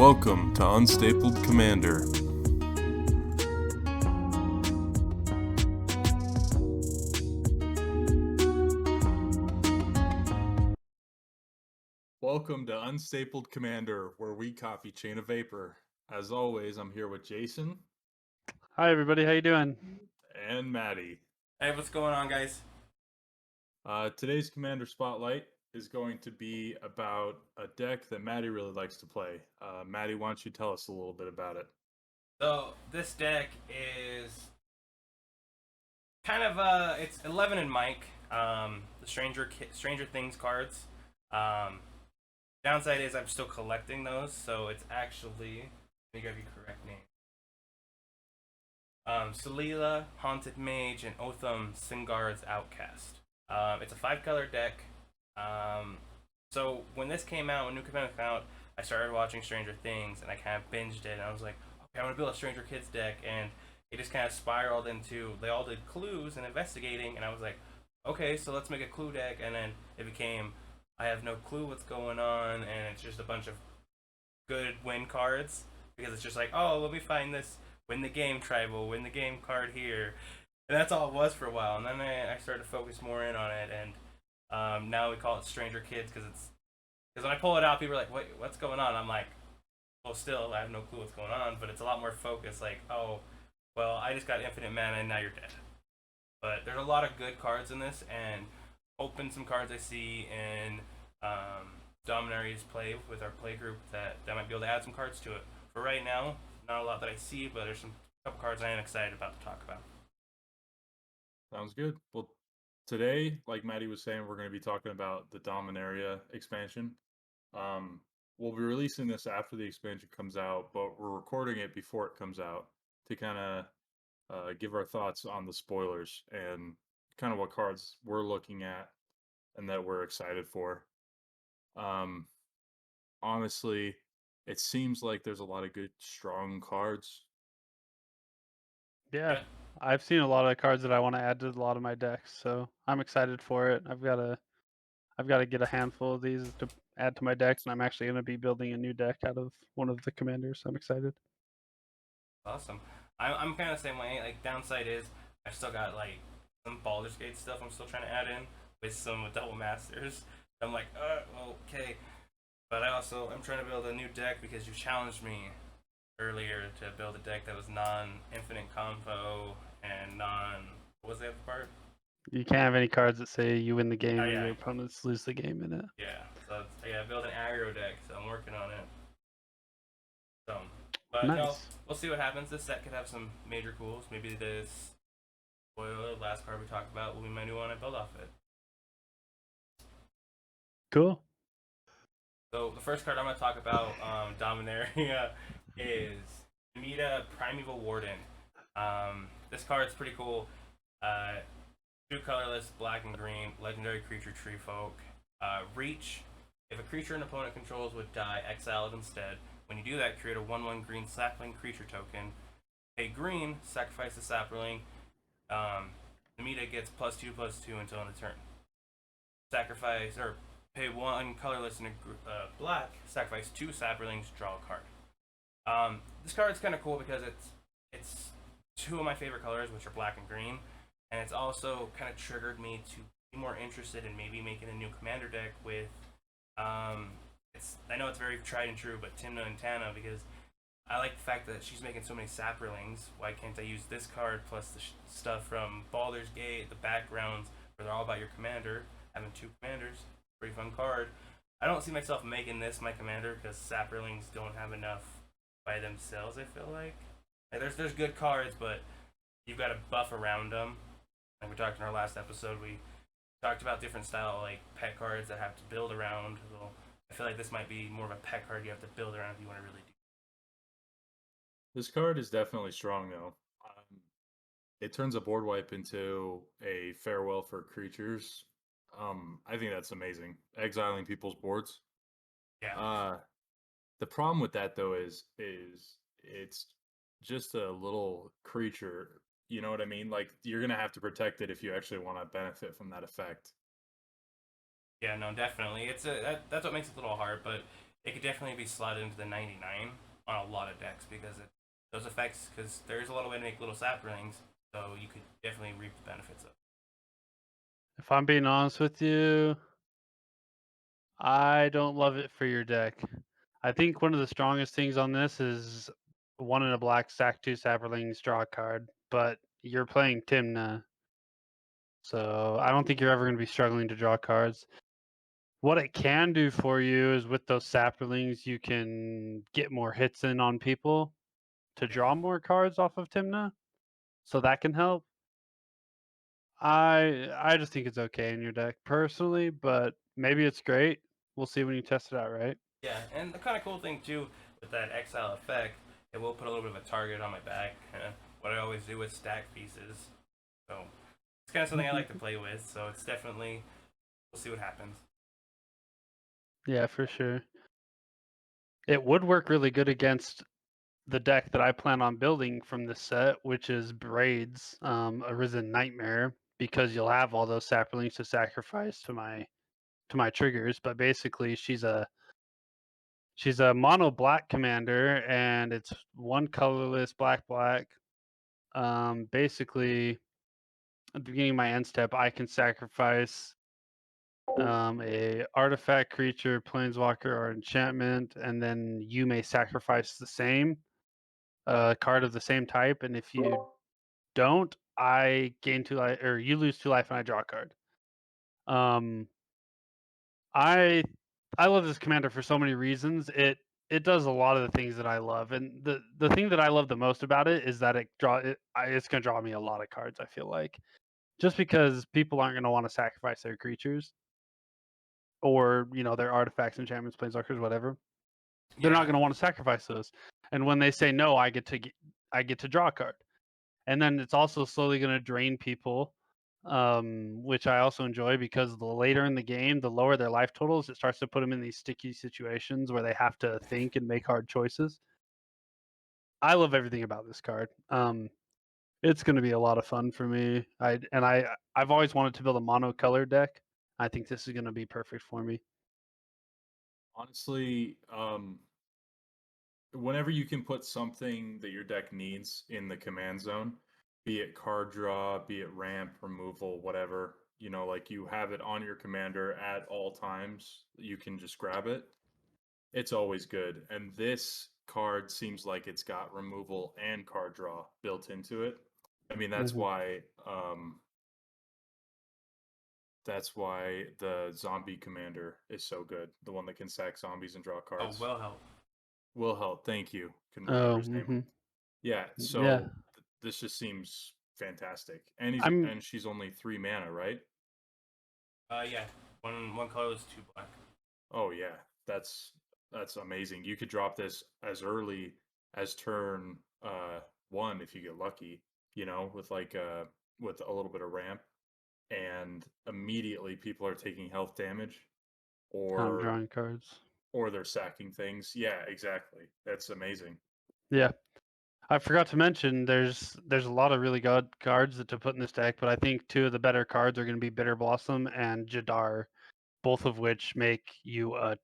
Welcome to Unstapled Commander. Welcome to Unstapled Commander, where we copy Chain of Vapor. As always, I'm here with Jason. Hi everybody, how you doing? And Maddie. Hey, what's going on, guys? Today's Commander Spotlight is going to be about a deck that Maddie really likes to play. Maddie, why don't you tell us a little bit about it? So this deck is kind of it's 11 and Mike, the Stranger Things cards. Downside is I'm still collecting those, so it's actually, let me grab your correct name. Selila, Haunted Mage, and Otham Singar's Outcast. It's a 5-color deck. So when this came out, when New Commander came out, I started watching Stranger Things, and I kind of binged it, and I was like, okay, I want to build a Stranger Kids deck, and it just kind of spiraled into, they all did clues and investigating, and I was like, okay, so let's make a clue deck, and then it became, I have no clue what's going on, and it's just a bunch of good win cards, because it's just like, oh, let me find this win the game tribal, win the game card here, and that's all it was for a while, and then I started to focus more in on it, and now we call it Stranger Kids, because when I pull it out, people are like, wait, what's going on? I'm like, well, still, I have no clue what's going on, but it's a lot more focused, like, oh, well, I just got infinite mana, and now you're dead. But there's a lot of good cards in this, and open some cards I see in Dominaria's play with our play group that might be able to add some cards to it. For right now, not a lot that I see, but there's some couple cards I am excited about to talk about. Sounds good. Well, today, like Maddie was saying, we're going to be talking about the Dominaria expansion. We'll be releasing this after the expansion comes out, but we're recording it before it comes out to kind of give our thoughts on the spoilers and kind of what cards we're looking at and that we're excited for. Honestly, it seems like there's a lot of good, strong cards. Yeah, I've seen a lot of cards that I want to add to a lot of my decks, so I'm excited for it. I've got to get a handful of these to add to my decks, and I'm actually going to be building a new deck out of one of the commanders. I'm excited. Awesome. I'm kind of the same way. Like, downside is I've still got like some Baldur's Gate stuff I'm still trying to add in with some double masters. I'm like, okay. But I'm trying to build a new deck because you challenged me earlier to build a deck that was non-infinite combo and what was the other part? You can't have any cards that say you win the game Oh, and yeah. your opponents lose the game in it. Yeah. So build an aggro deck. So I'm working on it. So, but Nice. no, we'll see what happens. This set could have some major cools. Maybe this spoiler last card we talked about will be my new one I build off it. Cool. So the first card I'm going to talk about, Dominaria, is Meta Primeval Warden. This card is pretty cool. 2 colorless, black and green, legendary creature, tree folk. Reach. If a creature an opponent controls would die, exile it instead. When you do that, create a 1/1 green sapling creature token. Pay green, sacrifice the sapling. The Meta gets +2/+2 until end of turn. Sacrifice, or pay 1 colorless and black, sacrifice 2 saplings, draw a card. This card is kind of cool because it's 2 of my favorite colors, which are black and green, and it's also kind of triggered me to be more interested in maybe making a new commander deck with I know it's very tried and true, but Timna and Tana, because I like the fact that she's making so many saplings. Why can't I use this card plus the stuff from Baldur's Gate, the backgrounds, where they're all about your commander, having 2 commanders, pretty fun card. I don't see myself making this my commander because saplings don't have enough by themselves, I feel like there's good cards, but you've got to buff around them. Like we talked in our last episode, we talked about different style like pet cards that have to build around. Well, I feel like this might be more of a pet card you have to build around if you want to really do. This card is definitely strong, though. It turns a board wipe into a farewell for creatures. I think that's amazing. Exiling people's boards. Yeah. The problem with that though is it's just a little creature. You know what I mean? Like, you're gonna have to protect it if you actually want to benefit from that effect. Yeah, no, definitely. That's what makes it a little hard, but it could definitely be slotted into the 99 on a lot of decks because those effects, because there's a lot of way to make little saplings, so you could definitely reap the benefits of it. If I'm being honest with you, I don't love it for your deck. I think one of the strongest things on this is 1 in a black, sack 2 saplings, draw a card, but you're playing Timna, so I don't think you're ever going to be struggling to draw cards. What it can do for you is with those saplings, you can get more hits in on people to draw more cards off of Timna, so that can help. I just think it's okay in your deck personally, but maybe it's great. We'll see when you test it out, right? Yeah, and the kind of cool thing too with that exile effect, it will put a little bit of a target on my back. What I always do with stack pieces, so it's kind of something I like to play with. So it's definitely, we'll see what happens. Yeah, for sure. It would work really good against the deck that I plan on building from this set, which is Braids, Arisen Nightmare, because you'll have all those saplings to sacrifice to my triggers. But basically, she's a mono black commander, and it's one colorless black black. Basically, at the beginning of my end step, I can sacrifice a artifact, creature, planeswalker, or enchantment, and then you may sacrifice the same card of the same type. And if you don't, I gain 2 life, or you lose 2 life, and I draw a card. Um, I I love this commander for so many reasons. It does a lot of the things that I love, and the thing that I love the most about it is that it's gonna draw me a lot of cards. I feel like just because people aren't gonna want to sacrifice their creatures or their artifacts, enchantments, planeswalkers, whatever. They're not Yeah, gonna want to sacrifice those, and when they say no, I get to draw a card, and then it's also slowly gonna drain people, which I also enjoy because the later in the game, the lower their life totals, it starts to put them in these sticky situations where they have to think and make hard choices. I love everything about this card. It's going to be a lot of fun for me. I've always wanted to build a monocolor deck. I think this is going to be perfect for me. Honestly, whenever you can put something that your deck needs in the command zone, be it card draw, be it ramp, removal, whatever, like you have it on your commander at all times, you can just grab it. It's always good. And this card seems like it's got removal and card draw built into it. I mean, Mhm. that's why the zombie commander is so good. The one that can sack zombies and draw oh cards. well help. Will help. Thank you. Couldn't remember Oh, his name. Yeah, yeah. so this just seems fantastic. And I'm she's only 3 mana, right? Yeah, one colorless, two black. Oh yeah, that's amazing. You could drop this as early as turn 1 if you get lucky, with with a little bit of ramp, and immediately people are taking health damage I'm or drawing cards. they're sacking things. Yeah, exactly. That's amazing. Yeah. I forgot to mention there's a lot of really good cards to put in this deck, but I think two of the better cards are going to be Bitter Blossom and Jadar, both of which make you a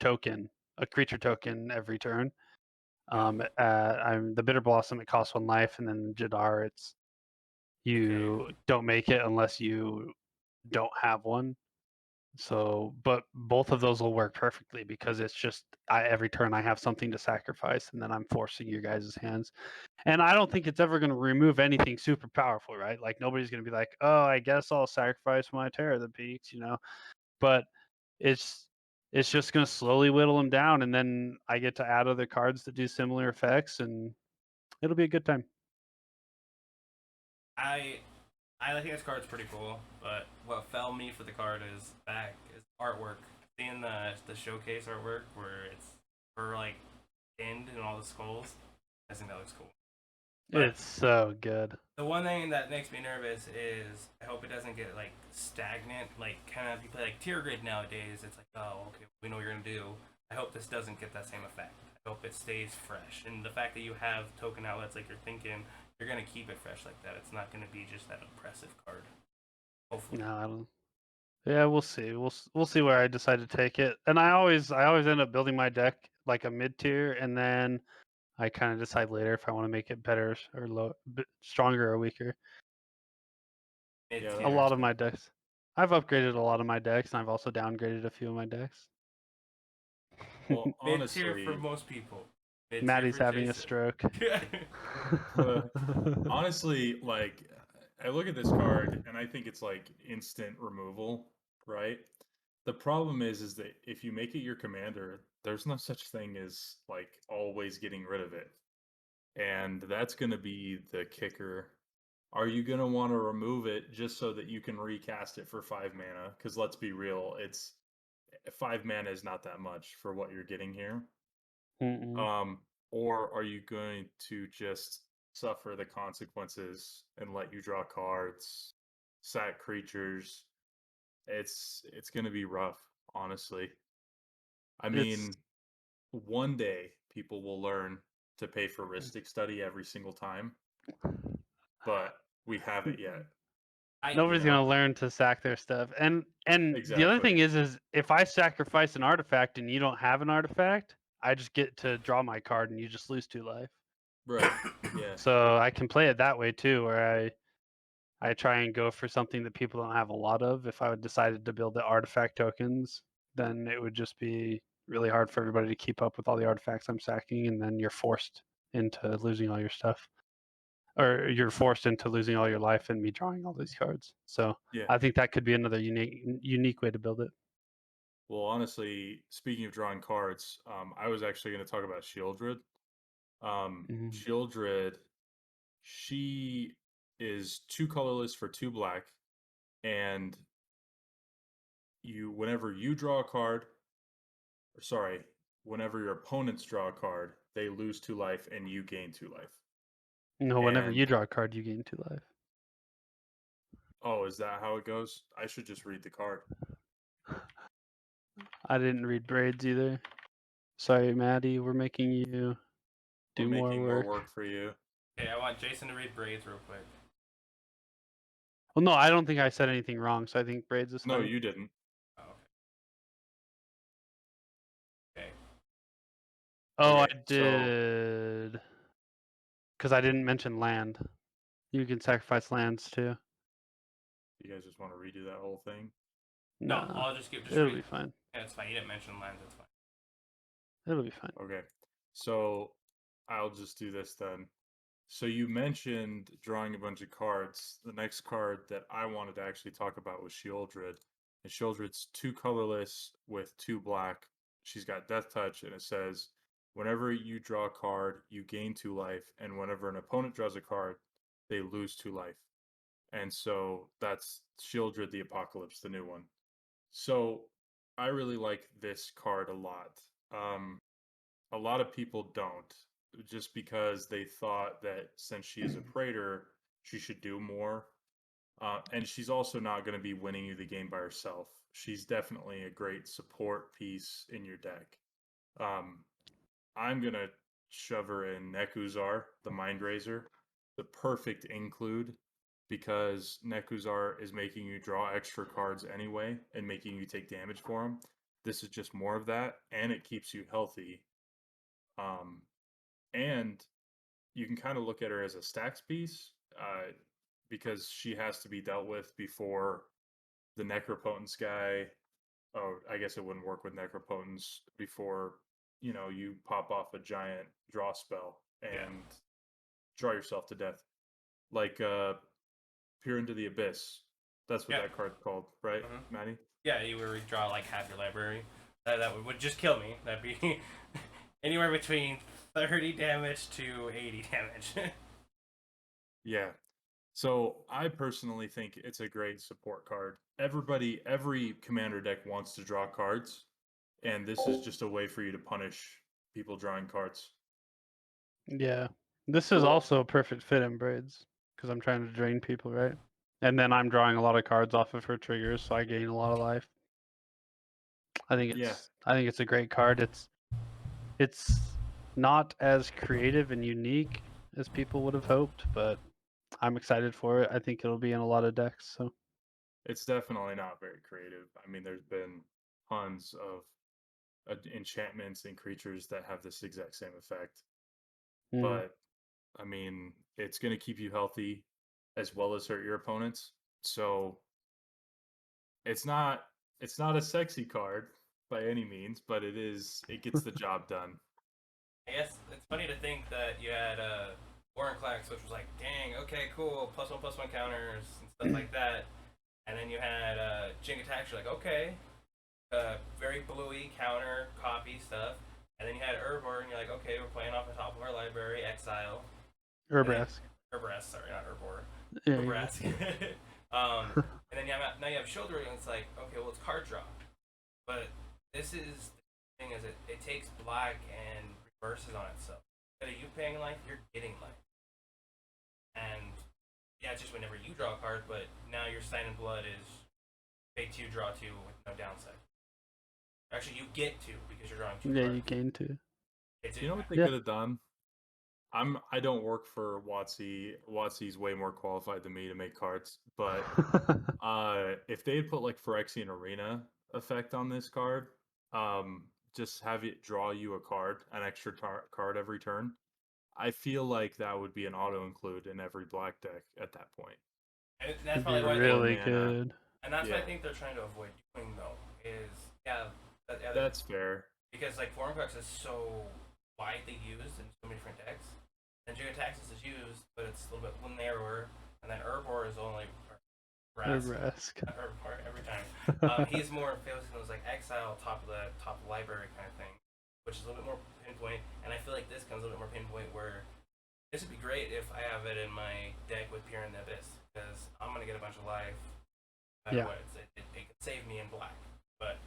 creature token every turn. Yeah. I'm the Bitter Blossom. It costs 1 life, and then Jadar, it's Okay. you don't make it unless you don't have one. So, but both of those will work perfectly because it's just every turn I have something to sacrifice, and then I'm forcing your guys' hands. And I don't think it's ever going to remove anything super powerful, right? Like nobody's going to be like, "Oh, I guess I'll sacrifice my Terror of the Peaks," But it's it's just going to slowly whittle them down, and then I get to add other cards that do similar effects, and it'll be a good time. I I think this card's pretty cool, but what fell me for the card is artwork. Seeing the showcase artwork where it's for like end and all the skulls. I think that looks cool. But It's so good. the one thing that makes me nervous is I hope it doesn't get like stagnant. Like kind of you play like tier grid nowadays. It's like, oh, okay, we know what you're gonna do. I hope this doesn't get that same effect. I hope it stays fresh. And the fact that you have token outlets like you're thinking, you're gonna keep it fresh like that. It's not gonna be just that oppressive card. Hopefully. No, I don't. Yeah, we'll see. We'll see where I decide to take it. And I always end up building my deck like a mid tier, and then I kind of decide later if I want to make it better or stronger or weaker. Mid Yeah, that A tier. makes lot of my sense. decks. I've upgraded a lot of my decks, and I've also downgraded a few of my decks. Well, Mid tier for honestly, most people. Mid tier Maddie's for having a Jason. stroke. honestly, like I look at this card and I think it's like instant removal, right? The problem is that if you make it your commander, there's no such thing as like always getting rid of it. And that's going to be the kicker. Are you going to want to remove it just so that you can recast it for 5 mana? Because let's be real, it's 5 mana is not that much for what you're getting here. Mm-mm. Or are you going to just suffer the consequences and let you draw cards, sack creatures? It's going to be rough, honestly. I It's mean, one day people will learn to pay for Ristic Study every single time, but we haven't yet. nobody's know? gonna learn to sack their stuff. And the other Exactly. thing is if I sacrifice an artifact and you don't have an artifact, I just get to draw my card and you just lose 2 life. Right. Yeah. So I can play it that way too, where I try and go for something that people don't have a lot of. If I would decided to build the artifact tokens, then it would just be really hard for everybody to keep up with all the artifacts I'm sacking, and then you're forced into losing all your stuff. Or you're forced into losing all your life and me drawing all these cards. So Yeah. I think that could be another unique way to build it. Well, honestly, speaking of drawing cards, I was actually going to talk about Shieldred. Mhm. Shieldred, she is 2 colorless for 2 black, and whenever you draw a card, or sorry, whenever your opponents draw a card, they lose 2 life and you gain 2 life. No, whenever And you draw a card, you gain 2 life. oh, is that how it goes? I should just read the card. I didn't read braids either. Sorry, Maddie. We're making you We're do more making more work. work for you. Okay, I want Jason to read braids real quick. Well, no, I don't think I said anything wrong, so I think braids is No, fine. you didn't. Oh, okay. Oh, I Okay, so did. Because I didn't mention land. You can sacrifice lands too. you guys just want to redo that whole thing? No, No, I'll just it'll read. be fine. Yeah, it's fine. You didn't mention lands. It's fine. It'll be fine. Okay. So I'll just do this then. So you mentioned drawing a bunch of cards. The next card that I wanted to actually talk about was Shieldred. And Shieldred's 2 colorless with 2 black. She's got Death Touch, and it says, whenever you draw a card, you gain 2 life, and whenever an opponent draws a card, they lose 2 life. And so that's Shieldred the Apocalypse, the new one. So I really like this card a lot. A lot of people don't, just because they thought that since she is a praetor, she should do more. And she's also not going to be winning you the game by herself. She's definitely a great support piece in your deck. Um, I'm going to shove her in Nekuzar, the Mind Razor, the perfect include, because Nekuzar is making you draw extra cards anyway and making you take damage for them. This is just more of that, and it keeps you healthy. And you can kind of look at her as a stacks piece, because she has to be dealt with before the Necropotence guy. Oh, I guess it wouldn't work with Necropotence before, you pop off a giant draw spell Yeah. and draw yourself to death. Like Peer into the Abyss. That's what Yeah. that card's called, right, Maddie? Yeah, you would redraw like half your library. That would just kill me. That'd be anywhere between 30 damage to 80 damage. Yeah. So I personally think it's a great support card. Every commander deck wants to draw cards, and this is just a way for you to punish people drawing cards. Yeah. This is also a perfect fit in braids because I'm trying to drain people, right? And then I'm drawing a lot of cards off of her triggers, so I gain a lot of life. I think Yeah, it's a great card. It's not as creative and unique as people would have hoped, but I'm excited for it. I think it'll be in a lot of decks. So it's definitely not very creative. I mean, there's been tons of enchantments and creatures that have this exact same effect. Mm. But I mean, it's going to keep you healthy as well as hurt your opponents. So it's not a sexy card by any means, but it gets the job done. I guess it's funny to think that you had Warrenclax, which was like, dang, okay, cool, +1/+1 counters and stuff like that. And then you had Jing Attacks, you're like, okay, very bluey counter copy stuff. And then you had Urbor, and you're like, okay, we're playing off the top of our library, Exile. Urbrask. Urbrask, sorry, not Urbor. Yeah, Urbrask. And then now you have Shoulder, and it's like, okay, well, it's card draw. But this is the thing is it takes black and reverses on itself. Instead of you paying life, you're getting life. And yeah, it's just whenever you draw a card, but now your Sign in Blood is pay 2, draw 2 with no downside. Actually, you get 2 because you're drawing 2 yeah, cards. you gain 2. You know what they Yeah. could have done? I don't work for WotC. WotC's way more qualified than me to make cards, but if they had put like Phyrexian Arena effect on this card, just have it draw you a card, an extra card every turn. I feel like that would be an auto include in every black deck at that point. And that's It'd probably be why really mana. good. and that's what I Yeah. think they're trying to avoid doing though. Is That's fair. because like Formcrux is so widely used in so many different decks. And Gigataxis is used, but it's a little bit narrower. And then Urbor is only Urbrask. Urbor every time. He's more famous in those like Exile top library kind of thing, which is a little bit more pinpoint. And I feel like this comes a little bit more pinpoint where this would be great if I have it in my deck with Pure and Abyss, because I'm gonna get a bunch of life. No matter what, it can save me in black, but.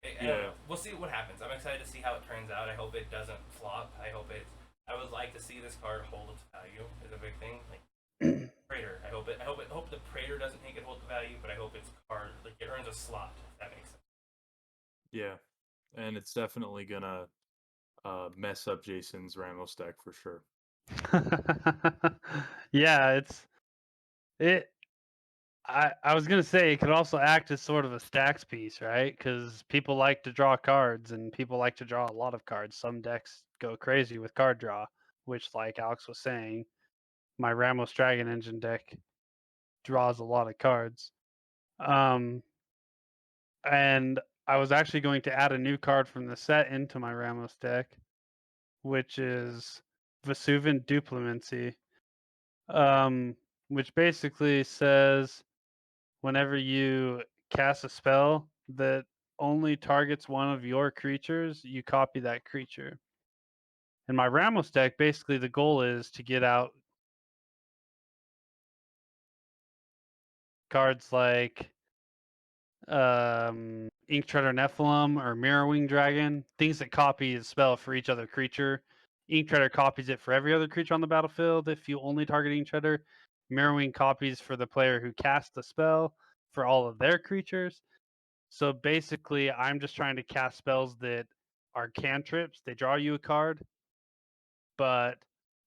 I don't know. We'll see what happens. I'm excited to see how it turns out. I hope it doesn't flop. I would like to see this card hold its value. Is a big thing. Like Praetor. I hope the Praetor doesn't think it holds the value, but I hope its card like it earns a slot. If that makes sense. Yeah, and it's definitely gonna mess up Jason's Ramos deck for sure. Yeah, I was gonna say it could also act as sort of a stacks piece, right? Because people like to draw cards, and people like to draw a lot of cards. Some decks go crazy with card draw, which, like Alex was saying, my Ramos Dragon Engine deck draws a lot of cards. And I was actually going to add a new card from the set into my Ramos deck, which is Vesuvian Duplimancy, which basically says whenever you cast a spell that only targets one of your creatures, you copy that creature. In my Ramos deck, basically the goal is to get out cards like Ink Treader Nephilim or Mirrorwing Dragon, things that copy a spell for each other creature. Ink Treader copies it for every other creature on the battlefield if you only target Ink Treader. Mirrorwing copies for the player who cast the spell for all of their creatures. So basically, I'm just trying to cast spells that are cantrips. They draw you a card, but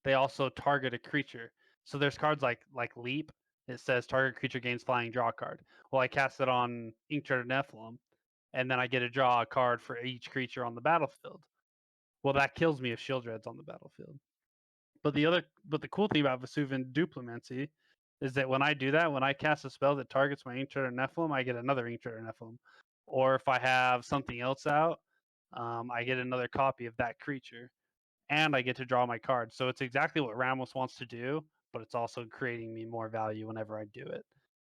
they also target a creature. So there's cards like Leap. It says target creature gains flying, draw a card. Well, I cast it on Inktrider Nephilim, and then I get to draw a card for each creature on the battlefield. Well, that kills me if Shieldred's on the battlefield. But the cool thing about Vesuvian Duplimancy is that when I do that, when I cast a spell that targets my Inktrider Nephilim, I get another Inktrider Nephilim. Or if I have something else out, I get another copy of that creature, and I get to draw my card. So it's exactly what Ramos wants to do, but it's also creating me more value whenever I do it.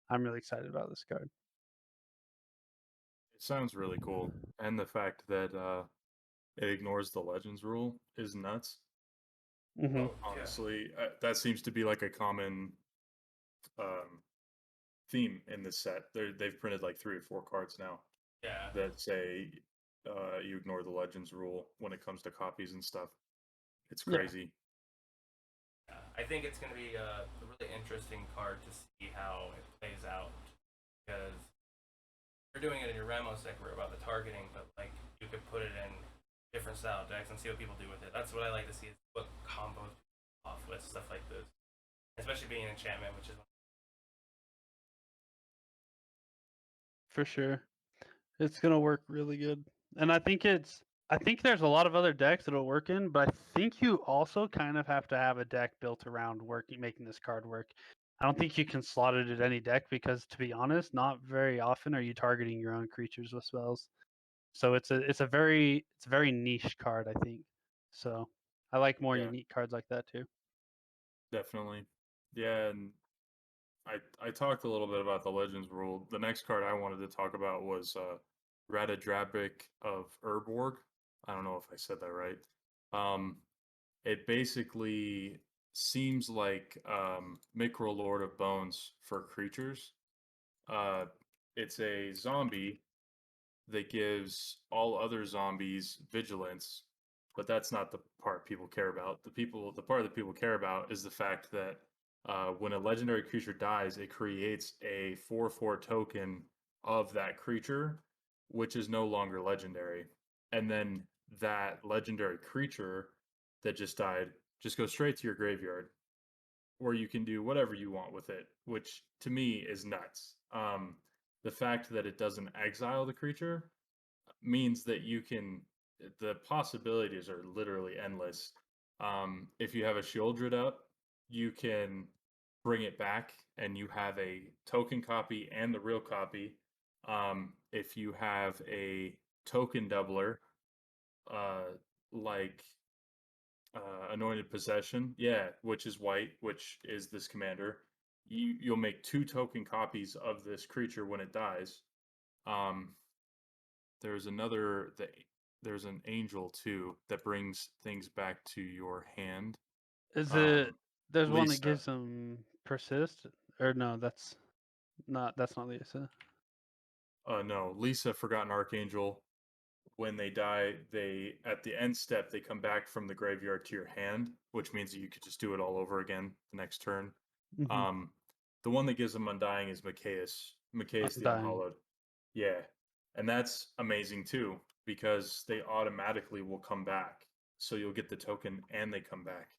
I'm really excited about this card. It sounds really cool, and the fact that it ignores the Legends rule is nuts. Mm-hmm. Honestly, that seems to be like a common theme in this set. They've printed like 3 or 4 cards now. Yeah. That say you ignore the Legends rule when it comes to copies and stuff. It's crazy. Yeah. I think it's going to be a really interesting card to see how it plays out, because you're doing it in your Ramos deck where about the targeting, but like you could put it in different style decks and see what people do with it. That's what I like to see, is what combos off with stuff like this, especially being an enchantment, which is For sure. It's going to work really good. and I think there's a lot of other decks that'll work in, but I think you also kind of have to have a deck built around making this card work. I don't think you can slot it in any deck because, to be honest, not very often are you targeting your own creatures with spells. So it's a very niche card, I think. So I like more Yeah, unique cards like that too. definitely. Yeah, and I talked a little bit about the Legends rule. The next card I wanted to talk about was Ratadrabic of Urborg. I don't know if I said that right. Um, it basically seems like Micro Lord of Bones for creatures. Uh, it's a zombie that gives all other zombies vigilance, but that's not the part people care about. The part that people care about is the fact that when a legendary creature dies, it creates a 4/4 token of that creature, which is no longer legendary. And then that legendary creature that just died just goes straight to your graveyard, where you can do whatever you want with it, which to me is nuts. The fact that it doesn't exile the creature means that the possibilities are literally endless. If you have a Shieldred up, you can bring it back and you have a token copy and the real copy. If you have a token doubler, uh, like Anointed Possession, yeah, which is white, which is this commander, you'll make 2 token copies of this creature when it dies. Um, there's there's an angel too that brings things back to your hand. Is it Um, there's one that Lisa, gives them persist or no, that's not Lisa. no, Lisa, Forgotten Archangel. When they die, they at the end step they come back from the graveyard to your hand, which means that you could just do it all over again the next turn. Mm-hmm. Um, the one that gives them Undying is Macias the Undying. Unhallowed. Yeah, and that's amazing too because they automatically will come back. So you'll get the token and they come back.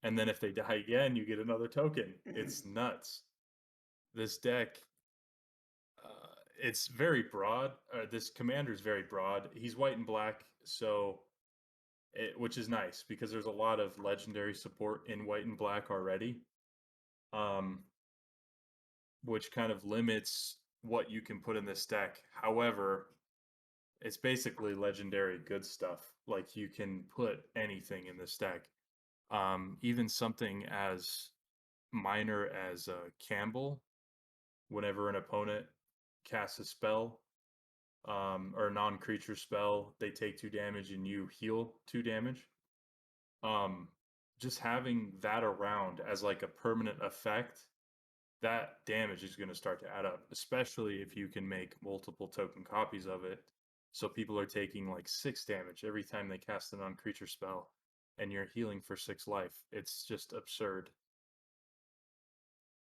And then if they die again, you get another token. It's nuts. This deck, it's very broad. This commander is very broad. He's white and black, which is nice because there's a lot of legendary support in white and black already, um, which kind of limits what you can put in this deck. However, it's basically legendary good stuff. Like you can put anything in this deck. Even something as minor as Campbell, whenever an opponent casts a spell or a non-creature spell, they take 2 damage and you heal 2 damage. Um, just having that around as like a permanent effect, that damage is going to start to add up, especially if you can make multiple token copies of it. So people are taking like 6 damage every time they cast a non-creature spell, and you're healing for 6 life. It's just absurd.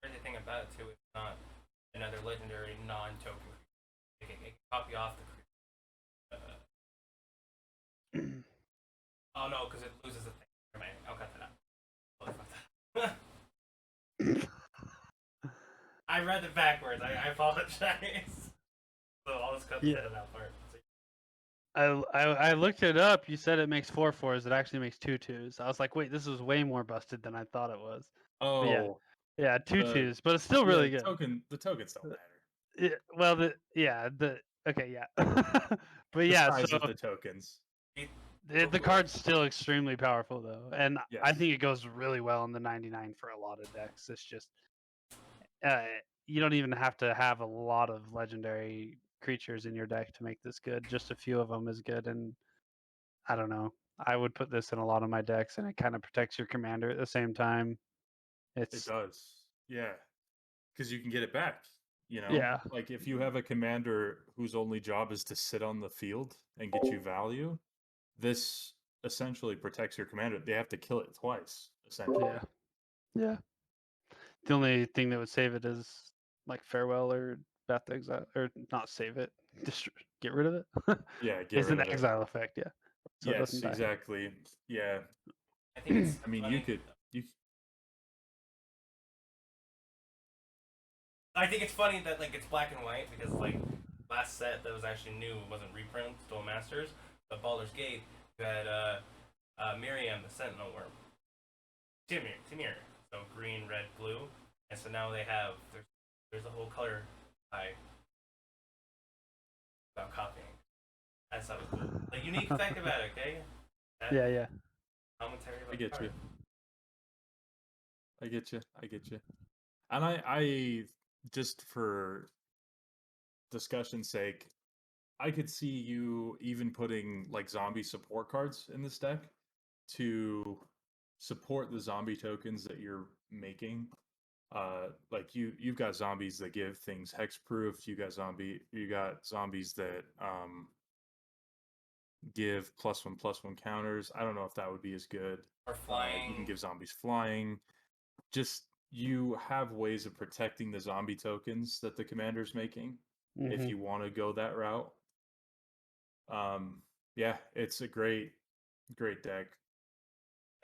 The thing about it too, it's not another legendary non-token creature. It can copy off the creature. Oh no, because it loses the thing. Never mind. I'll cut that out. I read it backwards. I apologize. So I'll just cut Yeah. that out part. I looked it up. You said it makes 4/4s. It actually makes 2/2s. I was like, wait, this is way more busted than I thought it was. But Oh, yeah, two the twos, but it's still yeah, really good. the tokens don't matter. Well, okay, yeah, but The yeah. size So of the tokens. the card's still extremely powerful though, and I Yes. think it goes really well in the 99 for a lot of decks. It's just uh, you don't even have to have a lot of legendary creatures in your deck to make this good. Just a few of them is good, and I don't know. I would put this in a lot of my decks, and it kind of protects your commander at the same time. It It's does. Yeah. Because you can get it back. yeah, Like if you have a commander whose only job is to sit on the field and get you value, this essentially protects your commander. They have to kill it twice, essentially. yeah, yeah. The only thing that would save it is like farewell or Bath to Exile, or not save it, just get rid of it. Yeah, get Is rid an of it. exile effect, yeah. So it Yes, doesn't die. exactly. Yeah. I think it's I mean, funny. you I think it's funny that like it's black and white because like last set that was actually new, it wasn't reprint, Duel Masters, but Baldur's Gate, you had Miriam, the Sentinel Worm. Timir. So green, red, blue. And so now they have, there's a whole color eye about copying. I thought it was cool. A unique fact about it, okay? That Yeah. commentary about I get card. you. I get you. I get you. And I just for discussion's sake, I could see you even putting like zombie support cards in this deck to support the zombie tokens that you're making. Like you've got zombies that give things hexproof. You got zombies that give +1/+1 counters. I don't know if that would be as good. Or flying. You can give zombies flying. Just you have ways of protecting the zombie tokens that the commander's making if you want to go that route. Yeah, it's a great deck.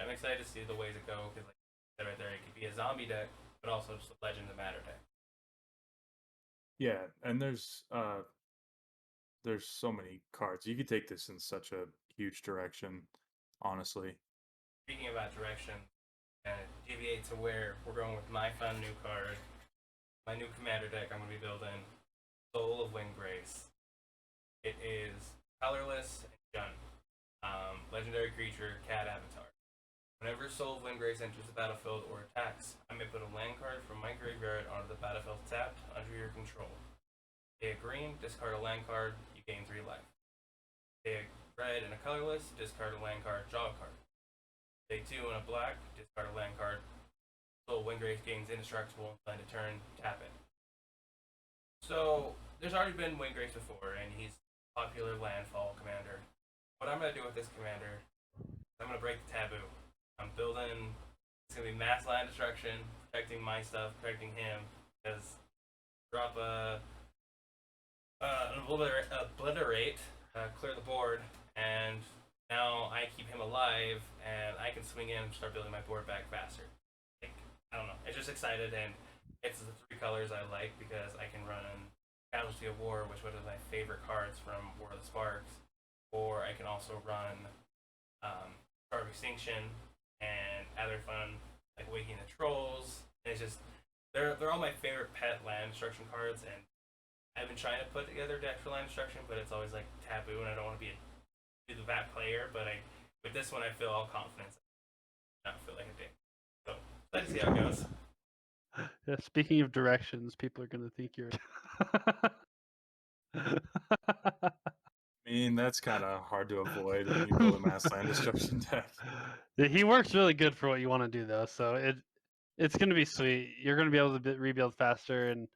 I'm excited to see the ways it go because, like I said right there, it could be a zombie deck, but also just a Legends of Matter deck. Yeah, and there's so many cards. You could take this in such a huge direction, honestly. Speaking about direction, and deviate to where we're going with my fun new card, my new commander deck I'm going to be building, Soul of Windgrace. It is colorless and Jund. Legendary creature, cat avatar. Whenever Soul of Windgrace enters the battlefield or attacks, I may put a land card from my graveyard onto the battlefield tapped under your control. Pay a green, discard a land card, you gain 3 life. Pay a red and a colorless, discard a land card, draw a card. Pay 2 and a black, discard a land card. Soul of Windgrace gains indestructible, land a turn, tap it. So, there's already been Windgrace before, and he's a popular landfall commander. What I'm going to do with this commander, I'm going to break the taboo. I'm building, it's going to be mass land destruction, protecting my stuff, protecting him, because drop obliterate, clear the board, and now I keep him alive, and I can swing in and start building my board back faster. Like, I don't know, it's just excited, and it's the 3 colors I like because I can run Casualty of War, which was one of my favorite cards from War of the Sparks, or I can also run Star of Extinction and other fun like Waking the Trolls. And it's just they're all my favorite pet land destruction cards, and I've been trying to put together decks for land destruction, but it's always like taboo, and I don't want to be that player. But with this one, I feel all confidence. I don't feel like a dick. So let's see how it goes. Yeah, speaking of directions, people are gonna think you're. I mean, that's kind of hard to avoid when you build a mass land destruction deck. He works really good for what you want to do, though. So it's gonna be sweet. You're gonna be able to rebuild faster, and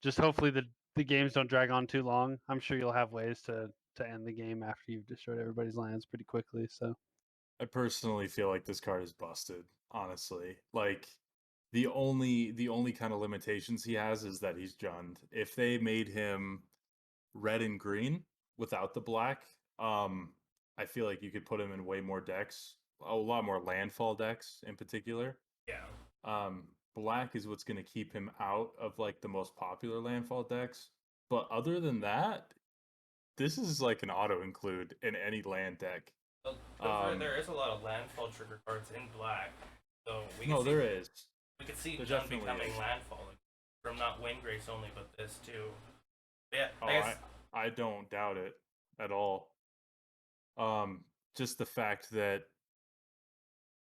just hopefully the games don't drag on too long. I'm sure you'll have ways to end the game after you've destroyed everybody's lands pretty quickly. So I personally feel like this card is busted, honestly. Like the only kind of limitations he has is that he's Jund. If they made him red and green without the black, I feel like you could put him in way more decks, a lot more landfall decks in particular. Yeah. Black is what's going to keep him out of like the most popular landfall decks. But other than that, this is like an auto include in any land deck. Well, there is a lot of landfall trigger cards in black, so we can No, see, there is. we could see There Jund definitely becoming is. landfall from not Windgrace only, but this too. Yeah, Oh, I guess I don't doubt it at all. Just the fact that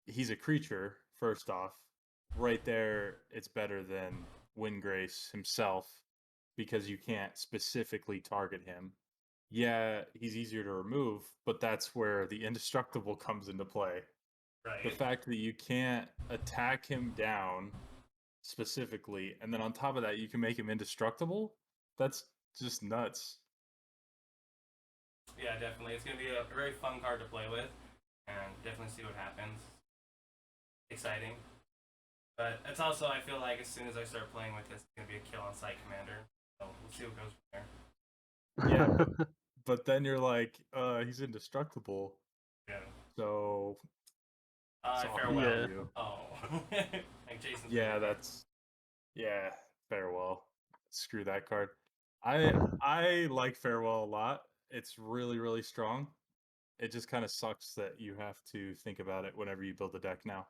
he's a creature, first off, right there, it's better than Windgrace himself because you can't specifically target him. Yeah, he's easier to remove, but that's where the indestructible comes into play. The right. fact that you can't attack him down specifically, and then on top of that, you can make him indestructible, that's just nuts. Yeah, definitely. It's gonna be a very fun card to play with, and definitely see what happens. Exciting. But it's also, I feel like as soon as I start playing with this, it's gonna be a kill on sight commander. So we'll see what goes from there. Yeah, but then you're like, he's indestructible. Yeah. So Farewell. Yeah. you. Oh. Like Jason's Yeah, favorite. that's farewell. Screw that card. I like Farewell a lot. It's really, really strong. It just kind of sucks that you have to think about it whenever you build a deck now.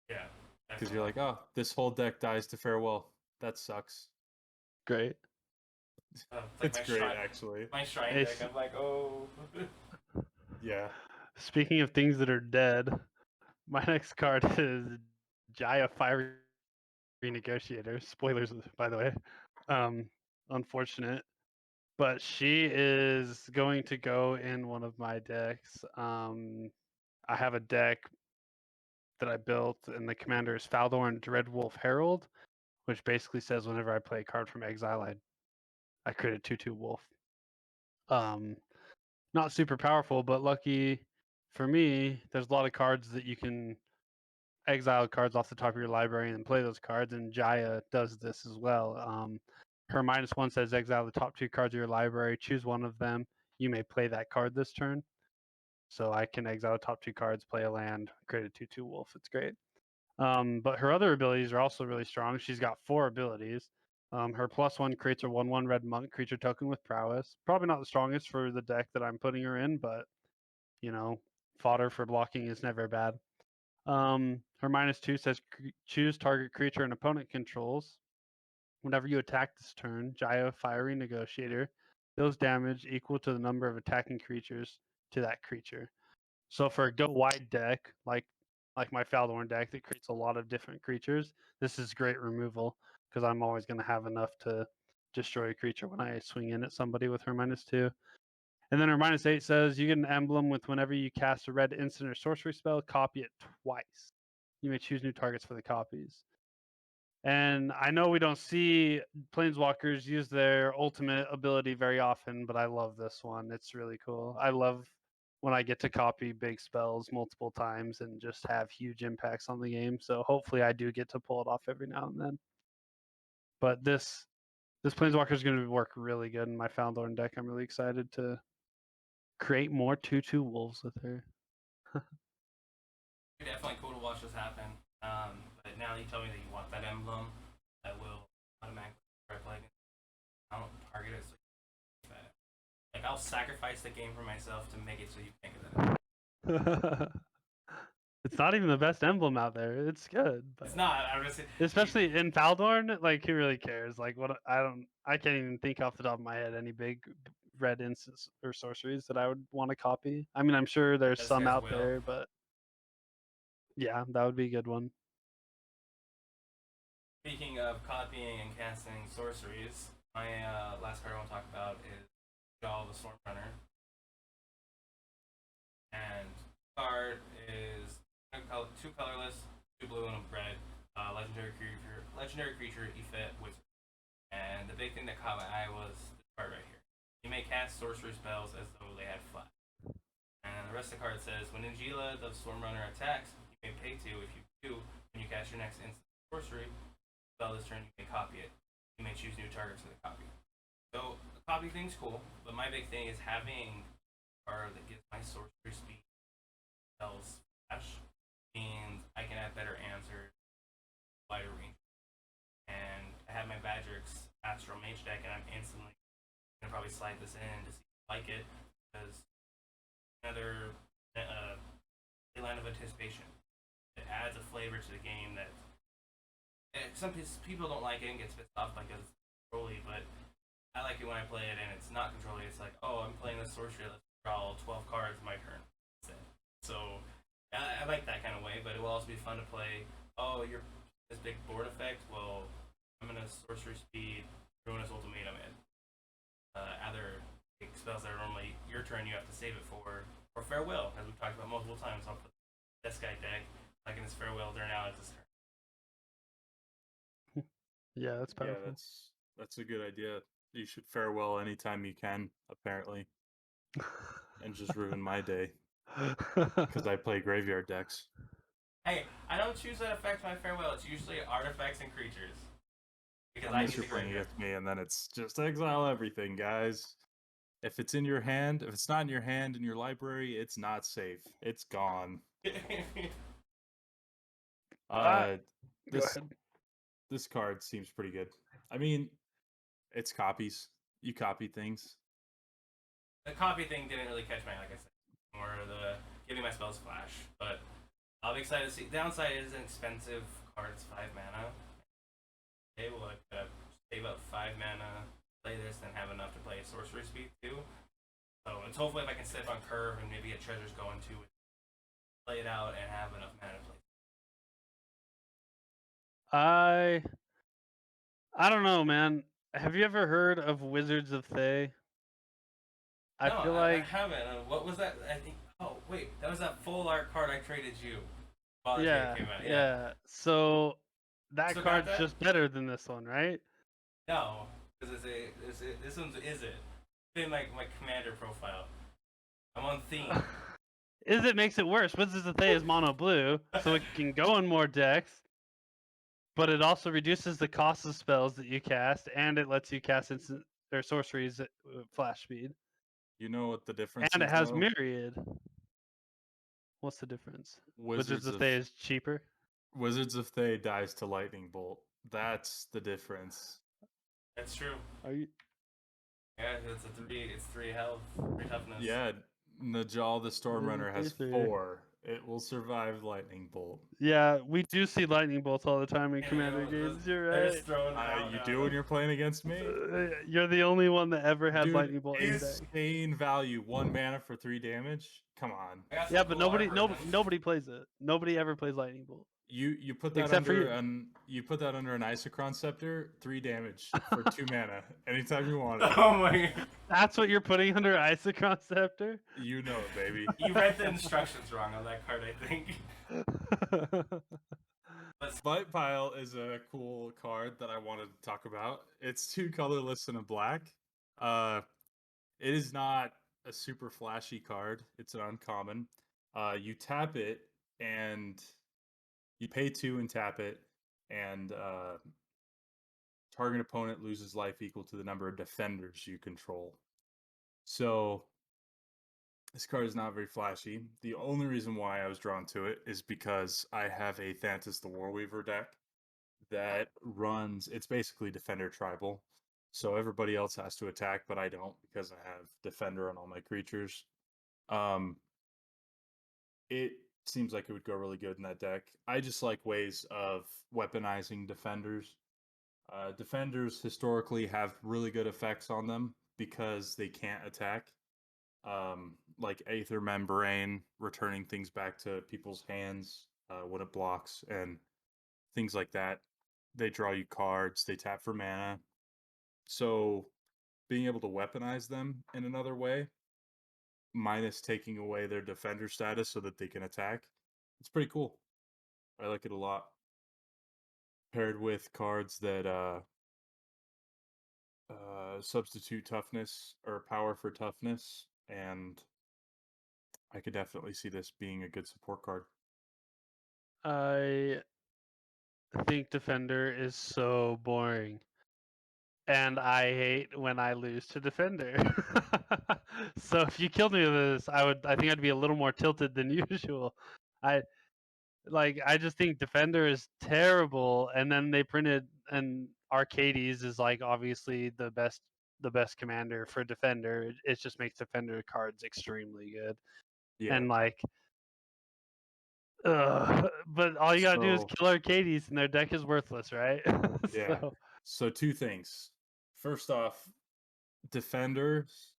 Yeah. Because you're like, oh, this whole deck dies to Farewell. That sucks. Great. It's like It's my great, shrine, actually. my shrine Hey, deck. I'm like, oh. Yeah. Speaking of things that are dead, my next card is Jaya Fiery Negotiator. Spoilers, by the way. Unfortunate. But she is going to go in one of my decks. I have a deck that I built, and the commander is Faldorn Dreadwolf Herald, which basically says whenever I play a card from exile, I create a 2/2 wolf. Not super powerful, but lucky for me, there's a lot of cards that you can exile cards off the top of your library and play those cards, and Jaya does this as well. Her -1 says exile the top 2 cards of your library, choose one of them. You may play that card this turn. So I can exile the top 2 cards, play a land, create a 2/2 wolf. It's great. But her other abilities are also really strong. She's got 4 abilities. Her +1 creates a 1/1 red monk creature token with prowess. Probably not the strongest for the deck that I'm putting her in, but you know, fodder for blocking is never bad. Her -2 says choose target creature an opponent controls. Whenever you attack this turn, Jaya Fiery Negotiator deals damage equal to the number of attacking creatures to that creature. So for a go wide deck, like my Faldorn deck that creates a lot of different creatures, this is great removal because I'm always going to have enough to destroy a creature when I swing in at somebody with her -2. And then her -8 says you get an emblem with whenever you cast a red instant or sorcery spell, copy it twice. You may choose new targets for the copies. And I know we don't see planeswalkers use their ultimate ability very often, but I love this one. It's really cool. I love when I get to copy big spells multiple times and just have huge impacts on the game. So hopefully I do get to pull it off every now and then. But this planeswalker is going to work really good in my Foundorn deck. I'm really excited to create more 2/2 wolves with her. Definitely cool to watch this happen. But now that you tell me that you want that emblem, I will automatically start playing it. I don't target it so you can that. Like I'll sacrifice the game for myself to make it so you can't get that. It's not even the best emblem out there. It's good, but It's not. I'm just especially in Faldorn, like who really cares? Like what I can't even think off the top of my head any big red instants or sorceries that I would want to copy. I mean, I'm sure there's some guys out will. there, but yeah, that would be a good one. Speaking of copying and casting sorceries, my last card I want to talk about is Jaw the Stormrunner. And card is 2 colorless, 2 blue, and a red. Legendary creature, Effet Wizard. And the big thing that caught my eye was this card right here. You may cast sorcery spells as though they had flat. And the rest of the card says, when Angela the Stormrunner attacks, you may pay 2. If you do, when you cast your next instant sorcery spell this turn, you may copy it. You may choose new targets for the copy. So the copy thing's cool, but my big thing is having a card that gives my sorcery speed spells flash means I can have better answers, wider range. And I have my Badgerix Astral Mage deck, and I'm instantly gonna probably slide this in to see if I like it because another land of anticipation. It adds a flavor to the game that some people don't like it and gets pissed off because it's controlly, but I like it when I play it and it's not controlly. It's like, oh, I'm playing this sorcery. Let's draw 12 cards my turn. That's it. So I like that kind of way, but it will also be fun to play. Oh, you're this big board effect. Well, I'm gonna sorcery speed, Ruinous Ultimatum, and other spells that are normally your turn you have to save it for, or Farewell, as we've talked about multiple times. I'll put this guy deck like in his Farewell during Alex's turn. Yeah, that's Yeah, powerful. that's a good idea. You should Farewell anytime you can, apparently, and just ruin my day because I play graveyard decks. Hey, I don't choose that affects my Farewell. It's usually artifacts and creatures. Because I Unless need you're the playing graveyard. against me, and then it's just exile everything, guys. If it's in your hand, if it's not in your hand in your library, it's not safe. It's gone. Go This ahead. this card seems pretty good. I mean, it's copies. You copy things. The copy thing didn't really catch my eye, like I said, more the giving my spells flash. But I'll be excited to see. Downside is an expensive card. It's 5 mana. Okay, well, I could save up 5 mana, play this, and have enough to play sorcery speed too. So it's hopefully if I can sit on curve and maybe get treasures going too, play it out and have enough mana to play. I don't know, man. Have you ever heard of Wizards of Thay? I No, feel I like haven't. What was that? I think. Oh wait, that was that full art card I traded you. While the trade yeah, came out. Yeah. yeah. So that Still got card's that? just better than this one, right? No, because this one's is it? In my commander profile, I'm on theme. Is it makes it worse. Wizards of Thay is mono blue, so it can go in more decks, but it also reduces the cost of spells that you cast, and it lets you cast instant or sorceries at flash speed. You know what the difference And it is, has Mo? myriad. What's the difference? Wizards Wizards of of Thay is cheaper. Wizards of Thay dies to lightning bolt. That's the difference. That's true. Are you? Yeah, it's a three. It's 3 health, 3 toughness. Yeah, Najal the Stormrunner has Three. 4. It will survive lightning bolt. Yeah, we do see lightning bolts all the time in Yeah, Commander you know, games. You're they're right. just throwing it out You now. do when you're playing against me? You're the only one that ever had Dude, lightning bolt in deck. insane value. 1 mana for 3 damage? Come on. I got some Yeah, but cool art versions. nobody plays it. Nobody ever plays lightning bolt. You put that Except for under you. you put that under an Isochron Scepter, 3 damage for 2 mana. Anytime you want it. Oh my god. That's what you're putting under Isochron Scepter? You know it, baby. You read the instructions wrong on that card, I think. Bite Pile is a cool card that I wanted to talk about. It's 2 colorless and a black. It is not a super flashy card. It's an uncommon. You tap it and you pay 2 and tap it, and target opponent loses life equal to the number of defenders you control. So this card is not very flashy. The only reason why I was drawn to it is because I have a Thanatos the Warweaver deck that runs, it's basically Defender Tribal. So everybody else has to attack, but I don't because I have Defender on all my creatures. It seems like it would go really good in that deck. I just like ways of weaponizing defenders. Defenders historically have really good effects on them because they can't attack. Like Aether Membrane, returning things back to people's hands when it blocks, and things like that. They draw you cards, they tap for mana. So being able to weaponize them in another way, minus taking away their defender status so that they can attack, it's pretty cool. I like it a lot. Paired with cards that substitute toughness or power for toughness, and I could definitely see this being a good support card. I think Defender is so boring. And I hate when I lose to Defender. So if you killed me with this, I think I'd be a little more tilted than usual. I just think Defender is terrible, and then they printed, and Arcades is like obviously the best commander for Defender. It just makes Defender cards extremely good. Yeah. And like but all you gotta do is So- kill Arcades and their deck is worthless, right? Yeah. So, So 2 things. First off, defenders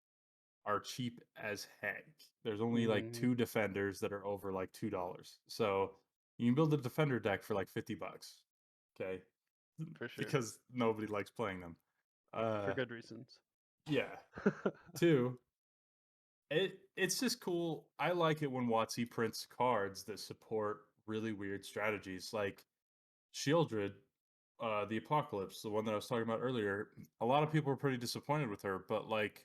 are cheap as heck. There's only like Mhm. 2 defenders that are over like $2. So you can build a defender deck for like $50. Okay. For sure. Because nobody likes playing them. For good reasons. Yeah. 2, it's just cool. I like it when WotC prints cards that support really weird strategies, like Shieldred, the Apocalypse, the one that I was talking about earlier. A lot of people were pretty disappointed with her, but like,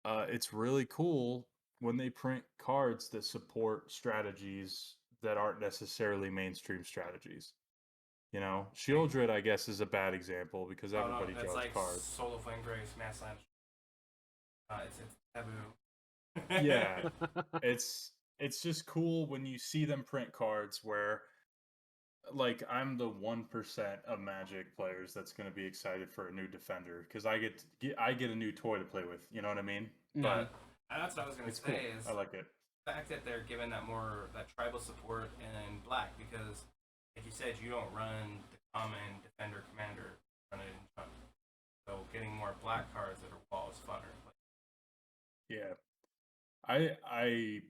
it's really cool when they print cards that support strategies that aren't necessarily mainstream strategies. You know, Shieldred, I guess, is a bad example because everybody that's draws like cards. Soul of Flame Grace, Mass Lunch. It's taboo. Yeah, it's just cool when you see them print cards where like I'm the 1% of Magic players that's going to be excited for a new defender because I get a new toy to play with. You know what I mean? Yeah, But and that's what I was gonna it's cool. say is I like it. the fact that they're giving that tribal support in black because, like you said, you don't run the common defender commander, you run it in chunk. So getting more black cards that are wall is funner. Yeah, I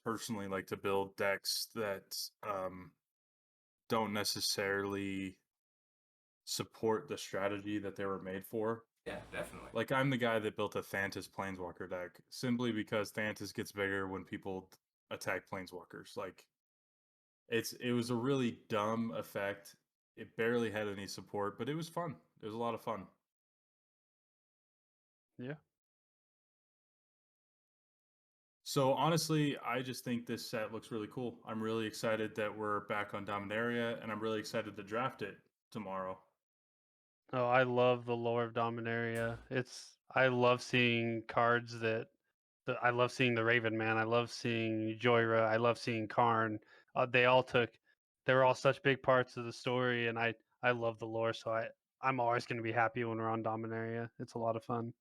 personally like to build decks that don't necessarily support the strategy that they were made for. Yeah, definitely. Like I'm the guy that built a Thantis Planeswalker deck simply because Thantis gets bigger when people attack Planeswalkers. Like it was a really dumb effect. It barely had any support, but it was fun. It was a lot of fun. Yeah. So honestly, I just think this set looks really cool. I'm really excited that we're back on Dominaria, and I'm really excited to draft it tomorrow. Oh, I love the lore of Dominaria. I love seeing cards I love seeing the Raven Man. I love seeing Joyra. I love seeing Karn. They were all such big parts of the story, and I love the lore. So I'm always going to be happy when we're on Dominaria. It's a lot of fun.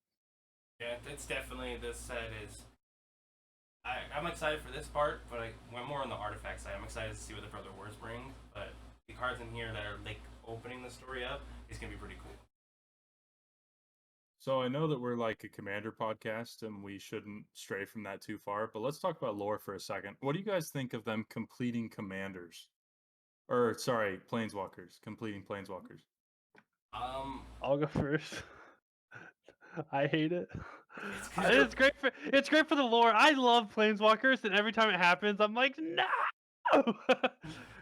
Yeah, it's definitely this set is. I'm excited for this part, but I went more on the artifact side. I'm excited to see what the Brother Wars bring, but the cards in here that are like opening the story up is gonna be pretty cool. So I know that we're like a commander podcast and we shouldn't stray from that too far, but let's talk about lore for a second. What do you guys think of them completing commanders? Or sorry, planeswalkers, completing planeswalkers. I'll go first. I hate it. It's 'cause you're- It's great for the lore. I love planeswalkers, and every time it happens, I'm like, no,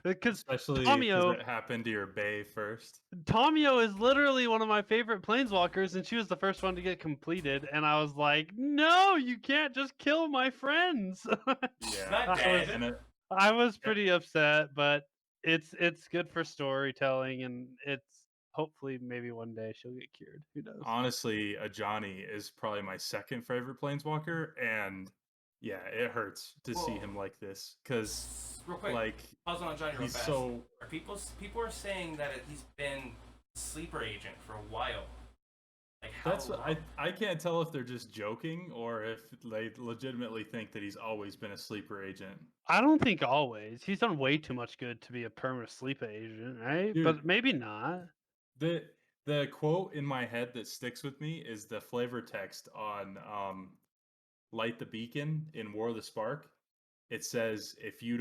because Especially because Tomio it happened to your Bay first. Tomio is literally one of my favorite planeswalkers, and she was the first one to get completed. And I was like, no, you can't just kill my friends. Yeah. not dead. And I was pretty upset, but it's good for storytelling, and it's hopefully maybe one day she'll get cured. Who knows? honestly, a Johnny is probably my second favorite planeswalker, and yeah, it hurts to see Whoa. him like this because, Real quick, like, pause on Johnny real he's fast. so. Are people are saying that he's been a sleeper agent for a while. Like how That's what long? I can't tell if they're just joking or if they legitimately think that he's always been a sleeper agent. I don't think always. He's done way too much good to be a permanent sleep agent, right? Dude, But maybe not. the the quote in my head that sticks with me is the flavor text on Light the Beacon in War of the Spark. It says if you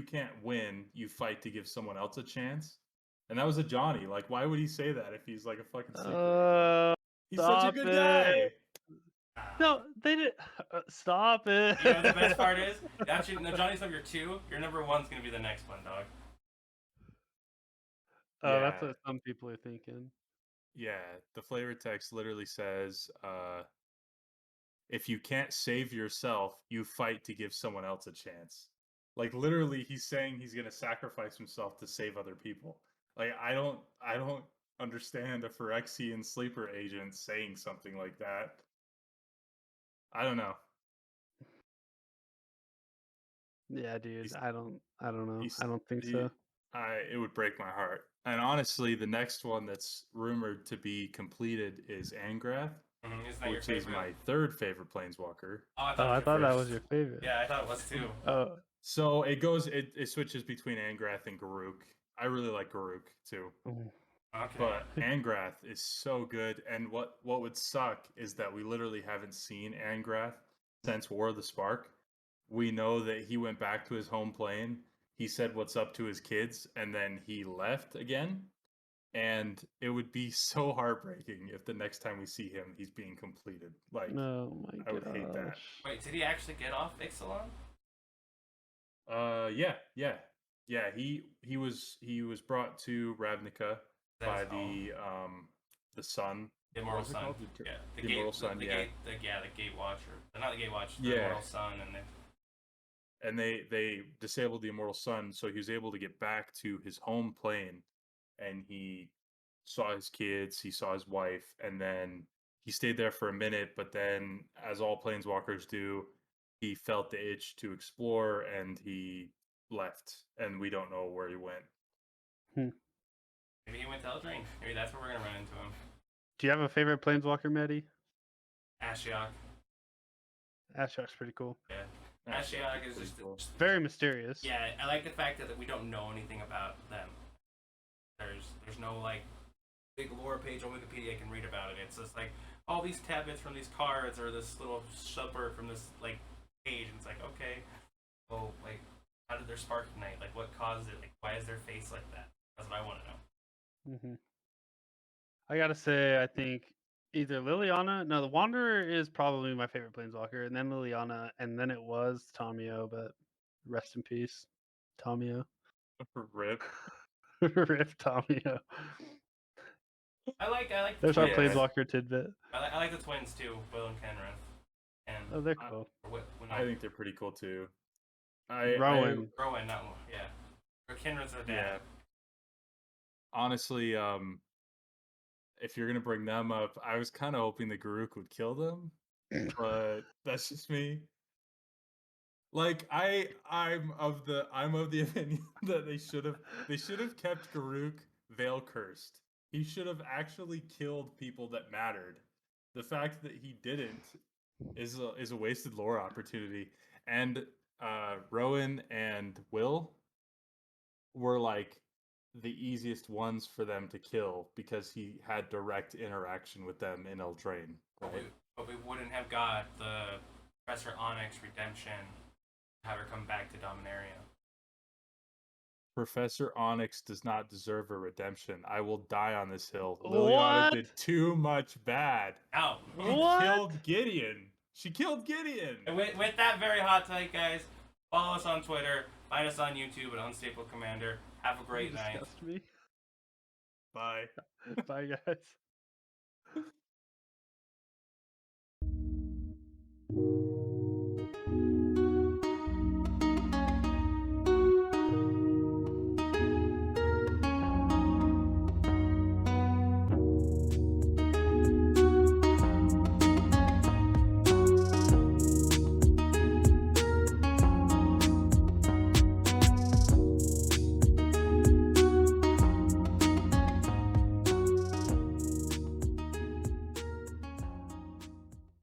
can't win, you fight to give someone else a chance. And that was a Johnny. Like, why would he say that if he's like a fucking sleeper agent? He's such a Stop good it. guy. No, they did. Stop it. You know what the best part is? Actually, no, Johnny's number 2. Your number 1's gonna be the next one, dog. Oh, that's Yeah. what some people are thinking. Yeah, the flavor text literally says, if you can't save yourself, you fight to give someone else a chance. Like literally he's saying he's going to sacrifice himself to save other people. Like I don't understand a Phyrexian sleeper agent saying something like that. I don't know. Yeah, dude. He's I don't know. he's I don't think he so. it would break my heart. And honestly, the next one that's rumored to be completed is Angrath, Isn't that your which is favorite? my third favorite planeswalker. Oh, I Oh, I thought, thought that first. was your favorite. Yeah, I thought it was too. Oh, So it switches between Angrath and Garuk. I really like Garuk too. mm. Okay. But Angrath is so good, and what would suck is that we literally haven't seen Angrath since War of the Spark. We know that he went back to his home plane. He said what's up to his kids, and then he left again. And it would be so heartbreaking if the next time we see him, he's being completed. Like, Oh my I would hate that. gosh. Wait, did he actually get off Ixalan? Yeah. He was brought to Ravnica by That's home. the sun. The What Immortal was it Sun. called? Yeah, The Immortal Sun. the Yeah, gate, the Gate Watcher. Not the Gate Watcher. The yeah. Immortal Sun, and And they disabled the Immortal Sun, so he was able to get back to his home plane, and he saw his kids, he saw his wife, and then he stayed there for a minute. But then, as all planeswalkers do, he felt the itch to explore, and he left, and we don't know where he went. Maybe he went to Eldraine. Maybe that's where we're gonna run into him. Do you have a favorite planeswalker, Maddie? Ashiok. Ashiok's pretty cool. Yeah. That's Ashiok is pretty just cool. Very mysterious. yeah. I like the fact that we don't know anything about them. There's no like big lore page on Wikipedia I can read about it. It's just like all these tablets from these cards or this little suburb from this like page, and it's like okay, well like how did their spark ignite? Like what caused it? Like why is their face like that? That's what I want to know. Hmm. I gotta say, I think either Liliana. No, the Wanderer is probably my favorite planeswalker, and then Liliana, and then it was Tamio. But rest in peace, Tamio. Rip. Rip Tamio. I like the There's our twins. planeswalker tidbit. I like the twins too, Will and Kenrith. And Oh, they're cool. I think they're pretty cool too. I Rowan. Rowan, not one. Yeah. Or Kenrith's their dad. Yeah. Honestly, if you're gonna bring them up, I was kind of hoping the Garuk would kill them, but that's just me. Like I'm of the opinion that they should have kept Garuk Veil cursed. He should have actually killed people that mattered. The fact that he didn't is a wasted lore opportunity. And Rowan and Will were like the easiest ones for them to kill because he had direct interaction with them in Eldraine, right? But we wouldn't have got the Professor Onyx redemption, have her come back to Dominaria. Professor Onyx does not deserve a redemption. I will die on this hill. What? Liliana did too much bad. Ow. She What? killed Gideon. She killed Gideon. And with that very hot take, guys, follow us on Twitter, find us on YouTube at Unstable Commander. Have a great You night. disgust me. Bye. Bye, guys.